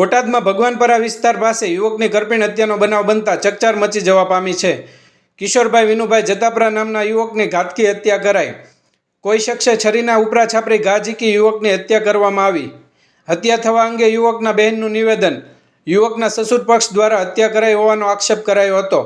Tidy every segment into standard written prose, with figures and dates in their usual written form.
બોટાદમાં ભગવાનપરા વિસ્તાર પાસે યુવકની કરપીણ હત્યાનો બનાવ બનતા ચકચાર મચી જવા પામી છે। કિશોરભાઈ વિનુભાઈ જતાપરા નામના યુવકની ઘાતકી હત્યા કરાઈ। કોઈ શખ્સે છરીના ઉપરા છાપરી ઘા ઝીકી યુવકની હત્યા કરવામાં આવી। હત્યા થવા અંગે યુવકના બહેનનું નિવેદન। યુવકના સસુર પક્ષ દ્વારા હત્યા કરાઈ હોવાનો આક્ષેપ કરાયો હતો।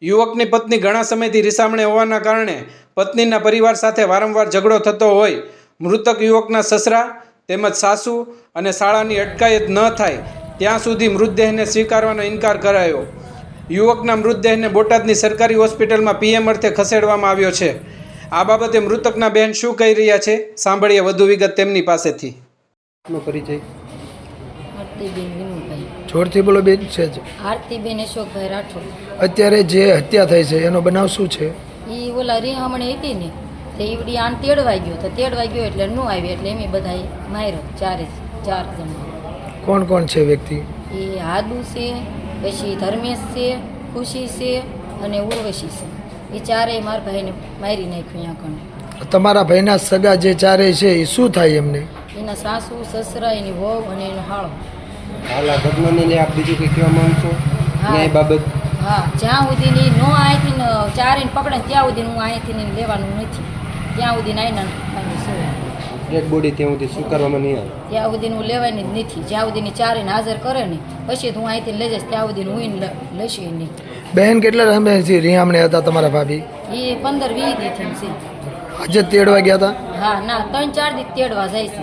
યુવકની પત્ની ઘણા સમયથી રીસામણે હોવાના કારણે પત્નીના પરિવાર સાથે વારંવાર ઝઘડો થતો હોય। મૃતક યુવકના સસરા તેમજ સાસુ અને શાળાની અટકાયત ન થાય ત્યાં સુધી મૃતદેહને સ્વીકારવાનો ઇનકાર કરાયો। યુવકના મૃતદેહને બોટાદની સરકારી હોસ્પિટલમાં પીએમ અર્થે ખસેડવામાં આવ્યો છે। આ બાબતે મૃતકના બહેન શું કહી રહ્યા છે સાંભળીએ વધુ વિગત તેમની પાસેથી। આપનો પરિચય? આરતીબેન વિનુભાઈ। જોરથી બોલો બેન। છે આરતીબેન અશોકભાઈ રાઠોડ। અત્યારે જે હત્યા થઈ છે એનો બનાવ શું છે? એ ઓલા રીહામણે હતી ને તે ઈવડી આન તેડવા ગયો તો તેડવા ગયો એટલે ન આવી એટલે એમ બધા માર્યો ચાર જણા। કોણ કોણ છે વ્યક્તિ? એ હાદુ છે, પછી ધર્મેશ છે, ખુશી છે અને ઉર્વશી છે। એ ચારેય મારા ભાઈને મારી નાખ્યું અહીંયા કણે। તમારા ભાઈના સગા જે ચારેય છે એ શું થાય એમને? એના સાસુ સસરા એની વહુ અને એનો હાળો। હાલ આ ઘટનાને આપ બીજું કંઈ કહેવા માંગશો ન્યાય બાબત? હા, જ્યાં સુધીની નો અહીંથી ચારેને પકડે ત્યાં સુધી હું અહીંથી લેવાનું નથી, ત્યાં સુધી નાયના શું ડેડ બોડી ત્યાં સુધી સ્વીકારવામાં નહીં આવે ત્યાં સુધી હું લેવાની જ નથી। જ્યાં સુધીની ચારેને હાજર કરે ને પછી હું અહીંથી લઈ જઈશ ત્યાં સુધી હું લઈશ નહીં। બહેન કેટલા સમયથી રીહામણે હતા તમારા ભાભી? એ 15-20 દીથી છે। આજે તેડવા ગયા હતા? હા, ના 3-4 દી તેડવા જાય છે।